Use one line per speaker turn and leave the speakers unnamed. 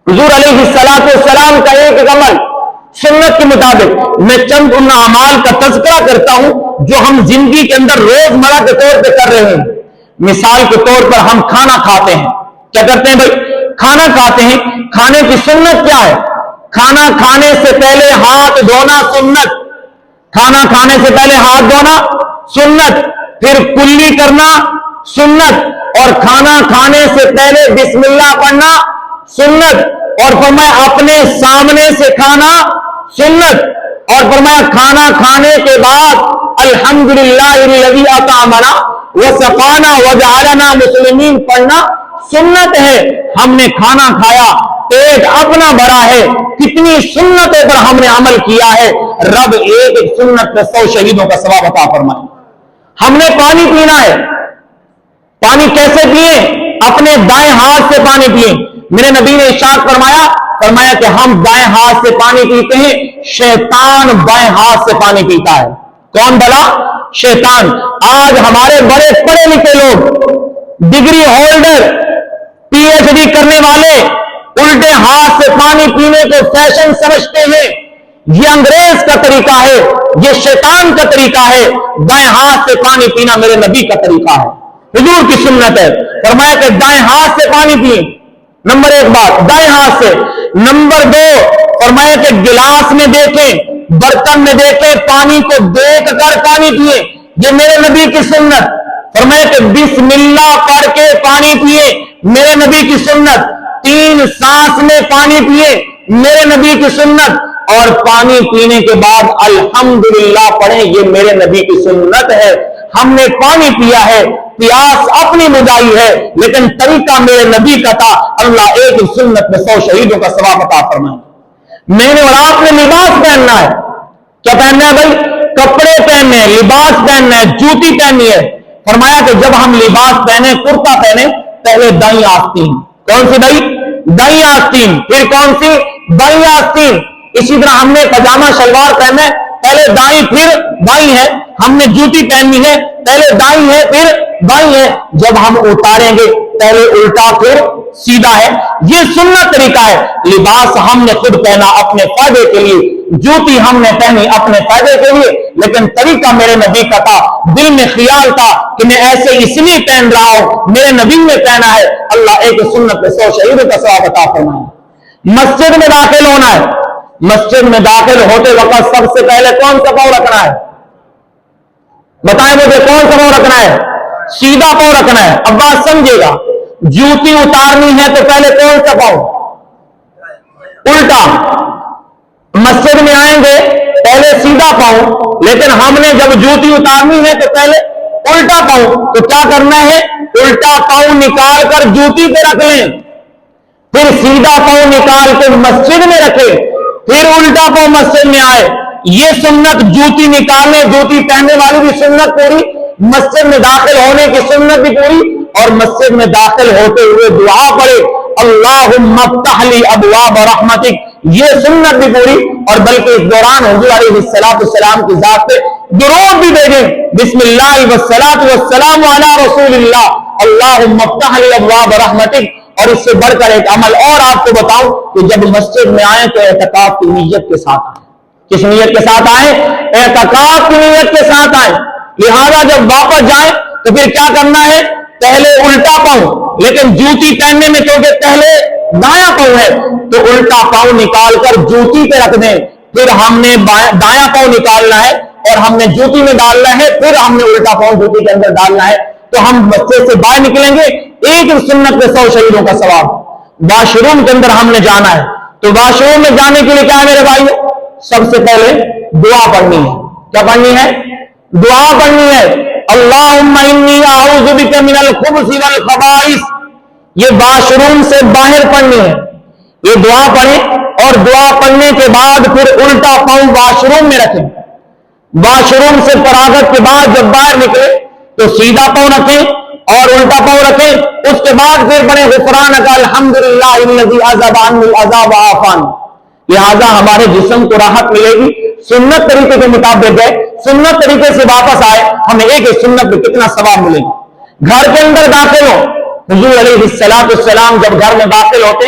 حضور علیہ السلام کا ایک عمل سنت کے مطابق میں چند ان اعمال کا تذکرہ کرتا ہوں جو ہم زندگی کے اندر روزمرہ کے طور پہ کر رہے ہیں. مثال کے طور پر ہم کھانا کھاتے ہیں. کیا کرتے ہیں بھائی؟ کھانا کھاتے ہیں. کھانے کی سنت کیا ہے؟ کھانا کھانے سے پہلے ہاتھ دھونا سنت. کھانا کھانے سے پہلے ہاتھ دھونا سنت. پھر کلی کرنا سنت. اور کھانا کھانے سے پہلے بسم اللہ پڑھنا سنت. اور فرمایا اپنے سامنے سے کھانا سنت. اور فرمایا کھانا کھانے کے بعد الحمدللہ الذی اطعمنا وسقانا وجعلنا مسلمین پڑھنا سنت ہے. ہم نے کھانا کھایا, پیٹ اپنا بھرا ہے, کتنی سنتوں پر ہم نے عمل کیا ہے. رب ایک سنت پر 100 شہیدوں کا ثواب عطا فرمائے. ہم نے پانی پینا ہے. پانی کیسے پیئے؟ اپنے دائیں ہاتھ سے پانی پیئے. میرے نبی نے ارشاد فرمایا کہ ہم دائیں ہاتھ سے پانی پیتے ہیں, شیطان بائیں ہاتھ سے پانی پیتا ہے. کون بلا؟ شیطان. آج ہمارے بڑے پڑھے لکھے لوگ, degree holder, P H D کرنے والے الٹے ہاتھ سے پانی پینے کو فیشن سمجھتے ہیں. یہ انگریز کا طریقہ ہے, یہ شیطان کا طریقہ ہے. دائیں ہاتھ سے پانی پینا میرے نبی کا طریقہ ہے, حضور کی سنت ہے. فرمایا کہ دائیں ہاتھ سے پانی پیئے. نمبر 1 بات دائیں ہاتھ سے. نمبر 2 فرمایا کہ گلاس میں دیکھیں, برتن میں دیکھیں, پانی کو دیکھ کر پانی پیئے. یہ میرے نبی کی سنت. فرمایا کہ بسم اللہ پڑھ کے پانی پیئے, میرے نبی کی سنت. 3 سانس میں پانی پیئے, میرے نبی کی سنت. اور پانی پینے کے بعد الحمدللہ پڑھیں, یہ میرے نبی کی سنت ہے. ہم نے پانی پیا ہے, پیاس اپنی بجھائی ہے, لیکن طریقہ میرے نبی کا تھا. اللہ ایک سنت میں 100 شہیدوں کا ثواب عطا فرمائے. میں نے اور آپ نے لباس پہننا ہے. کیا پہننا ہے بھائی؟ کپڑے پہننے ہیں, لباس پہننا ہے, جوتی پہننی ہے. فرمایا کہ جب ہم لباس پہنے, کرتا پہنے, پہلے دائیں آستین. کون سی بھائی؟ دائیں آستین. پھر کون سی؟ بائیں آستین. اسی طرح ہم نے پاجامہ شلوار پہننا ہے, پہلے دائیں پھر بائیں ہے. ہم نے جوتی پہننی ہے, پہلے دائیں ہے پھر بائیں ہے. جب ہم اتاریں گے پہلے الٹا پھر سیدھا ہے. یہ سنت طریقہ ہے. لباس ہم نے خود پہنا اپنے فائدے کے لیے, جوتی ہم نے پہنی اپنے فائدے کے لیے, لیکن طریقہ میرے نبی کا تھا. دل میں خیال تھا کہ میں ایسے اس لیے پہن رہا ہوں, میرے نبی نے پہنا ہے. اللہ ایک سنت پہ 100 شہیدوں کا ثواب عطا فرمائے. مسجد میں داخل ہونا ہے. مسجد میں داخل ہوتے وقت سب سے پہلے کون سا پاؤں رکھنا ہے؟ بتائیں مجھے, کون سا پاؤں رکھنا ہے؟ سیدھا پاؤں رکھنا ہے. اب بات سمجھے گا, جوتی اتارنی ہے تو پہلے کون سا پاؤں؟ الٹا. مسجد میں آئیں گے پہلے سیدھا پاؤں, لیکن ہم نے جب جوتی اتارنی ہے تو پہلے الٹا پاؤں. تو کیا کرنا ہے؟ الٹا پاؤں نکال کر جوتی پہ رکھ لیں, پھر سیدھا پاؤں نکال کے مسجد میں رکھے, پھر الٹا پاؤں مسجد میں آئے. یہ سنت جوتی نکالنے, جوتی پہننے والی بھی سنت پوری, مسجد میں داخل ہونے کی سنت بھی پوری, اور مسجد میں داخل ہوتے ہوئے دعا پڑھے اللہم افتح لی ابواب رحمتک, یہ سنت بھی پوری. اور بلکہ اس دوران حضور علیہ السلام کی ذات پہ درود بھی بھیجیں, بسم اللہ والصلاۃ والسلام علی رسول اللہ, اللہم افتح لی ابواب رحمتک. اور اس سے بڑھ کر ایک عمل اور آپ کو بتاؤں کہ جب مسجد میں آئیں تو اعتکاف کی نیت کے ساتھ آئیں. کس نیت کے ساتھ آئیں؟ اعتکاف کی نیت کے ساتھ آئیں. لہذا جب واپس جائیں تو پھر کیا کرنا ہے؟ پہلے الٹا پاؤں, لیکن جوتی پہننے میں کیونکہ پہلے دایاں پاؤں ہے تو الٹا پاؤں نکال کر جوتی پہ رکھ دیں. پھر ہم نے دایاں پاؤں نکالنا ہے اور ہم نے جوتی میں ڈالنا ہے, پھر ہم نے الٹا پاؤں جوتی کے اندر ڈالنا ہے. تو ہم مسجد سے باہر نکلیں گے, ایک سنت میں 100 شہیدوں کا ثواب. واش روم کے اندر ہم نے جانا ہے, تو واش روم میں جانے کے لیے کیا ہے میرے بھائیو؟ سب سے پہلے دعا پڑھنی ہے. کیا پڑھنی ہے؟ دعا پڑھنی ہے. اللہم انی اعوذ بک من الخبث والخبائث. یہ واش روم سے باہر پڑھنی ہے. یہ دعا پڑھیں, اور دعا پڑھنے کے بعد پھر الٹا پاؤں واش روم میں رکھیں. واش روم سے فراغت کے بعد جب باہر نکلے تو سیدھا پاؤں رکھیں اور الٹا پاؤں رکھیں. اس کے بعد پھر پڑھیں غفرانک الحمدللہ الذی اذھب عنی العذاب وعافانی. لہذا ہمارے جسم کو راحت ملے گی. سنت طریقے کے مطابق ہے, سنت طریقے سے واپس آئے, ہمیں ایک سنت میں کتنا ثواب ملے گا. گھر کے اندر داخل ہو, حضور علیہ السلام جب گھر میں داخل ہوتے